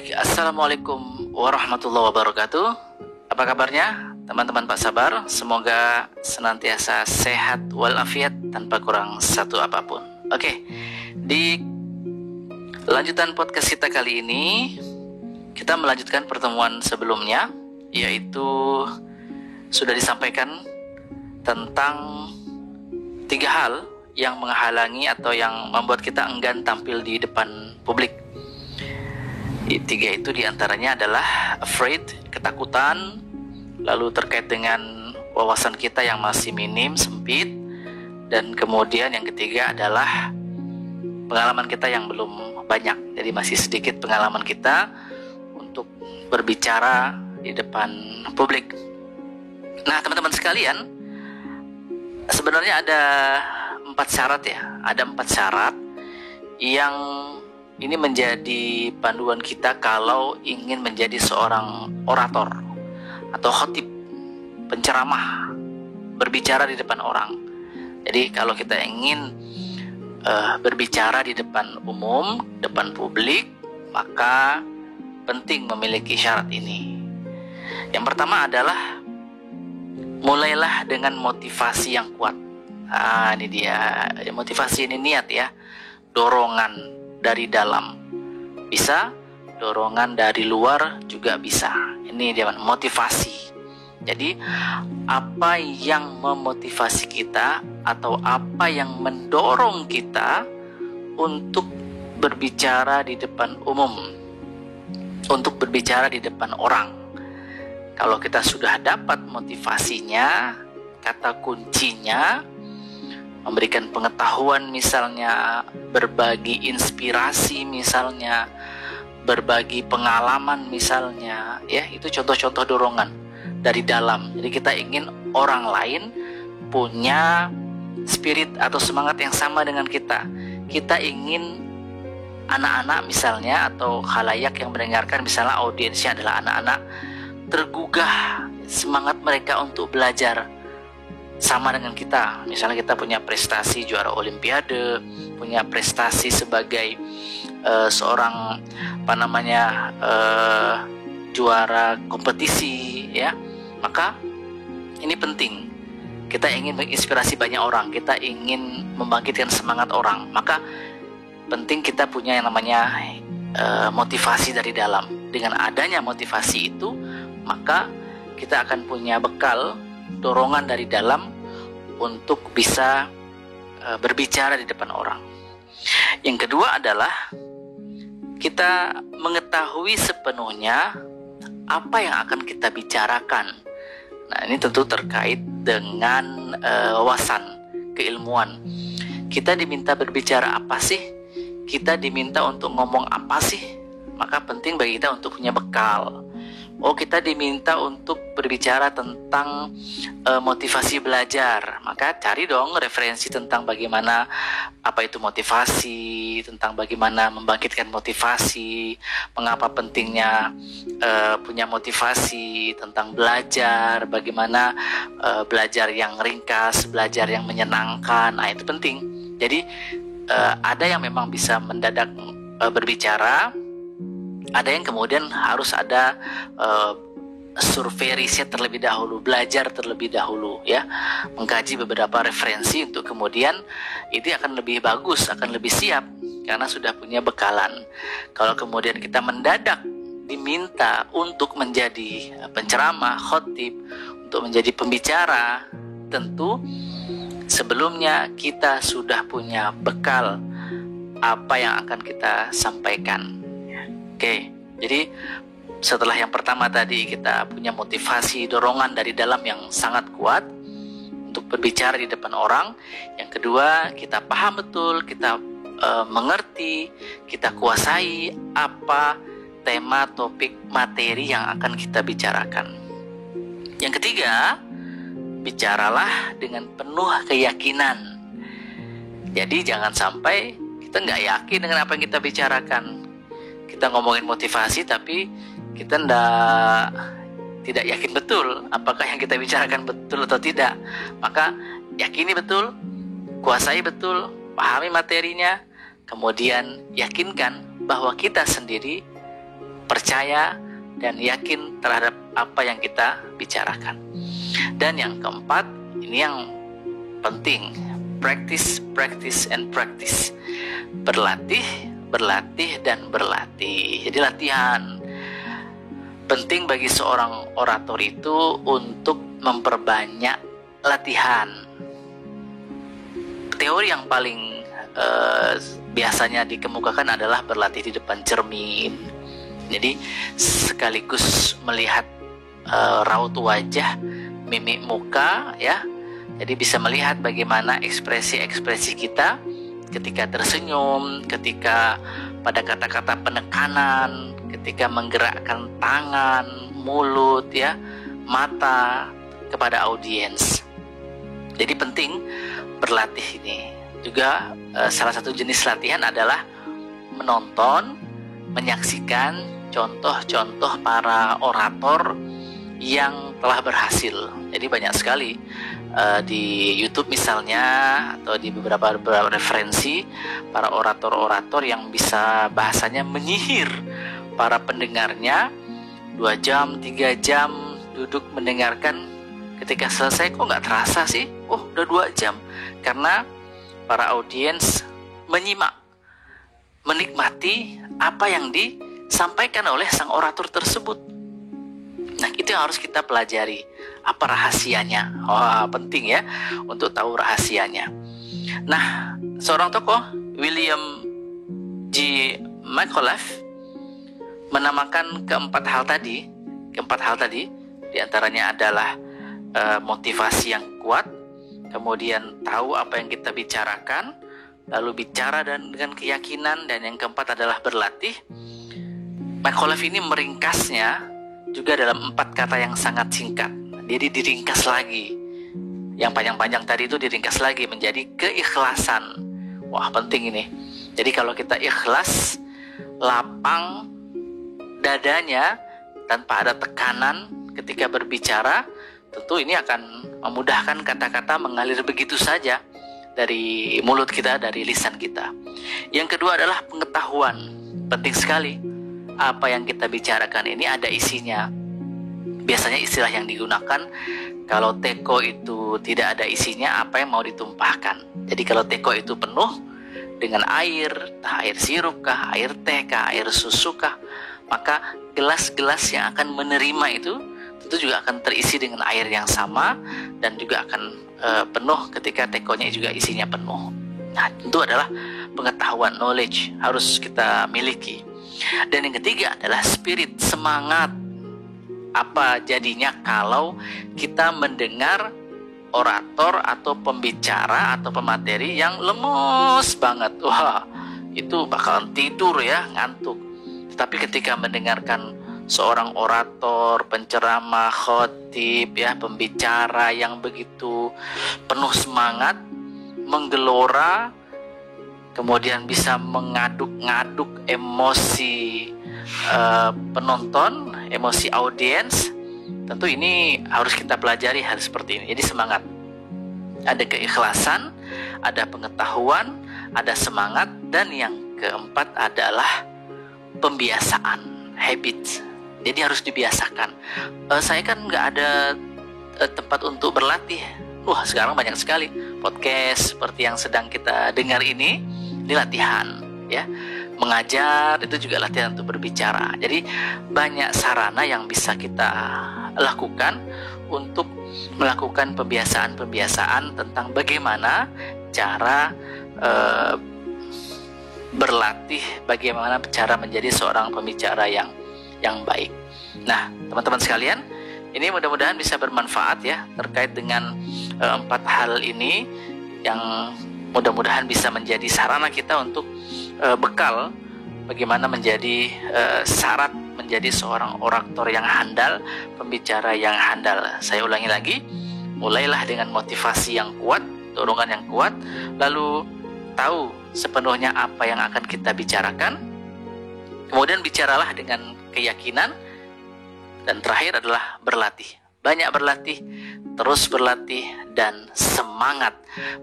Baik, Assalamualaikum warahmatullahi wabarakatuh. Apa kabarnya teman-teman Pak Sabar? Semoga senantiasa sehat walafiat tanpa kurang satu apapun. Oke, di lanjutan podcast kita kali ini, kita melanjutkan pertemuan sebelumnya, yaitu sudah disampaikan tentang 3 hal yang menghalangi atau yang membuat kita enggan tampil di depan publik. 3 itu diantaranya adalah afraid, ketakutan, lalu terkait dengan wawasan kita yang masih minim, sempit, dan kemudian yang ketiga adalah pengalaman kita yang belum banyak. Jadi masih sedikit pengalaman kita untuk berbicara di depan publik. Nah, teman-teman sekalian, sebenarnya ada 4 syarat ya. Ada 4 syarat yang ini menjadi panduan kita kalau ingin menjadi seorang orator atau khotib, penceramah, berbicara di depan orang. Jadi kalau kita ingin berbicara di depan umum, depan publik, maka penting memiliki syarat ini. Yang pertama adalah mulailah dengan motivasi yang kuat. Ini dia, motivasi ini niat ya, dorongan dari dalam bisa, dorongan dari luar juga bisa. Ini dia motivasi. Jadi apa yang memotivasi kita atau apa yang mendorong kita untuk berbicara di depan umum, untuk berbicara di depan orang. Kalau kita sudah dapat motivasinya, kata kuncinya memberikan pengetahuan, misalnya berbagi inspirasi, misalnya berbagi pengalaman, misalnya ya, itu contoh-contoh dorongan dari dalam. Jadi kita ingin orang lain punya spirit atau semangat yang sama dengan kita. Kita ingin anak-anak misalnya atau khalayak yang mendengarkan, misalnya audiensnya adalah anak-anak, tergugah semangat mereka untuk belajar sama dengan kita. Misalnya kita punya prestasi juara olimpiade, punya prestasi sebagai seorang juara kompetisi ya, maka ini penting. Kita ingin menginspirasi banyak orang, kita ingin membangkitkan semangat orang, maka penting kita punya yang namanya motivasi dari dalam. Dengan adanya motivasi itu, maka kita akan punya bekal, dorongan dari dalam untuk bisa berbicara di depan orang. Yang kedua adalah kita mengetahui sepenuhnya apa yang akan kita bicarakan. Nah, ini tentu terkait dengan wawasan, keilmuan. Kita diminta berbicara apa sih? Kita diminta untuk ngomong apa sih? Maka penting bagi kita untuk punya bekal. Kita diminta untuk berbicara tentang motivasi belajar. Maka cari dong referensi tentang bagaimana apa itu motivasi, tentang bagaimana membangkitkan motivasi, mengapa pentingnya punya motivasi, tentang belajar, bagaimana belajar yang ringkas, belajar yang menyenangkan. Nah, itu penting. Jadi ada yang memang bisa mendadak berbicara, ada yang kemudian harus ada survei riset terlebih dahulu, belajar terlebih dahulu ya, mengkaji beberapa referensi untuk kemudian itu akan lebih bagus, akan lebih siap karena sudah punya bekalan. Kalau kemudian kita mendadak diminta untuk menjadi penceramah, khotib, untuk menjadi pembicara, tentu sebelumnya kita sudah punya bekal apa yang akan kita sampaikan. Oke, jadi setelah yang pertama tadi kita punya motivasi, dorongan dari dalam yang sangat kuat untuk berbicara di depan orang. Yang kedua, kita paham betul, kita mengerti, kita kuasai apa tema, topik, materi yang akan kita bicarakan. Yang ketiga, bicaralah dengan penuh keyakinan. Jadi jangan sampai kita nggak yakin dengan apa yang kita bicarakan. Kita ngomongin motivasi tapi kita tidak yakin betul apakah yang kita bicarakan betul atau tidak. Maka yakini betul, kuasai betul, pahami materinya, kemudian yakinkan bahwa kita sendiri percaya dan yakin terhadap apa yang kita bicarakan. Dan yang keempat, ini yang penting, practice, practice, and practice. Berlatih, berlatih, dan berlatih. Jadi latihan. Penting bagi seorang orator itu untuk memperbanyak latihan. Teori yang paling biasanya dikemukakan adalah berlatih di depan cermin. Jadi sekaligus melihat raut wajah, mimik muka, ya. Jadi bisa melihat bagaimana ekspresi-ekspresi kita ketika tersenyum, ketika pada kata-kata penekanan, ketika menggerakkan tangan, mulut, ya, mata kepada audiens. Jadi penting berlatih ini. Juga salah satu jenis latihan adalah menonton, menyaksikan contoh-contoh para orator yang telah berhasil. Jadi banyak sekali di YouTube misalnya, atau di beberapa referensi para orator-orator yang bisa bahasanya menyihir para pendengarnya. 2 jam, 3 jam duduk mendengarkan, ketika selesai kok nggak terasa sih, oh udah 2 jam. Karena para audiens menyimak, menikmati apa yang disampaikan oleh sang orator tersebut. Nah, itu yang harus kita pelajari. Apa rahasianya? Wah, penting ya untuk tahu rahasianya. Nah, seorang tokoh, William G. McAuliffe, menamakan keempat hal tadi. Diantaranya adalah motivasi yang kuat, kemudian tahu apa yang kita bicarakan, lalu bicara dengan keyakinan, dan yang keempat adalah berlatih. McAuliffe ini meringkasnya juga dalam 4 kata yang sangat singkat. Jadi diringkas lagi. Yang panjang-panjang tadi itu diringkas lagi menjadi keikhlasan. Wah, penting ini. Jadi kalau kita ikhlas, lapang dadanya tanpa ada tekanan ketika berbicara, tentu ini akan memudahkan kata-kata mengalir begitu saja dari mulut kita, dari lisan kita. Yang kedua adalah pengetahuan. Penting sekali. Apa yang kita bicarakan ini ada isinya. Biasanya istilah yang digunakan, kalau teko itu tidak ada isinya, apa yang mau ditumpahkan. Jadi kalau teko itu penuh dengan air, entah air sirup kah, air teh kah, air susu kah, maka gelas-gelas yang akan menerima itu tentu juga akan terisi dengan air yang sama, dan juga akan penuh ketika tekonya juga isinya penuh. Nah, itu adalah pengetahuan, knowledge, harus kita miliki. Dan yang ketiga adalah spirit, semangat. Apa jadinya kalau kita mendengar orator atau pembicara atau pemateri yang lemes banget? Wah, itu bakalan tidur ya, ngantuk. Tetapi ketika mendengarkan seorang orator, penceramah, khotib, ya, pembicara yang begitu penuh semangat, menggelora, kemudian bisa mengaduk-ngaduk emosi penonton, emosi audiens, tentu ini harus kita pelajari hal seperti ini. Jadi semangat, ada keikhlasan, ada pengetahuan, ada semangat, dan yang keempat adalah pembiasaan, habit. Jadi harus dibiasakan. Saya kan nggak ada tempat untuk berlatih. Wah, sekarang banyak sekali podcast seperti yang sedang kita dengar ini latihan, ya. Mengajar itu juga latihan untuk berbicara. Jadi banyak sarana yang bisa kita lakukan untuk melakukan pembiasaan-pembiasaan tentang bagaimana cara berlatih, bagaimana cara menjadi seorang pembicara yang baik. Nah, teman-teman sekalian, ini mudah-mudahan bisa bermanfaat ya terkait dengan 4 hal ini, yang mudah-mudahan bisa menjadi sarana kita untuk bekal bagaimana menjadi syarat menjadi seorang orator yang handal, pembicara yang handal. Saya ulangi lagi, mulailah dengan motivasi yang kuat, dorongan yang kuat, lalu tahu sepenuhnya apa yang akan kita bicarakan, kemudian bicaralah dengan keyakinan, dan terakhir adalah berlatih. Banyak berlatih, terus berlatih, dan semangat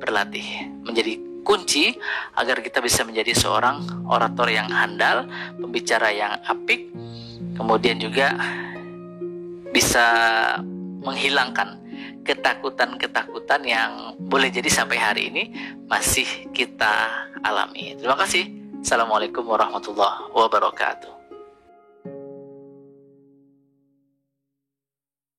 berlatih menjadi kunci agar kita bisa menjadi seorang orator yang handal, pembicara yang apik, kemudian juga bisa menghilangkan ketakutan-ketakutan yang boleh jadi sampai hari ini masih kita alami. Terima kasih. Assalamualaikum warahmatullahi wabarakatuh.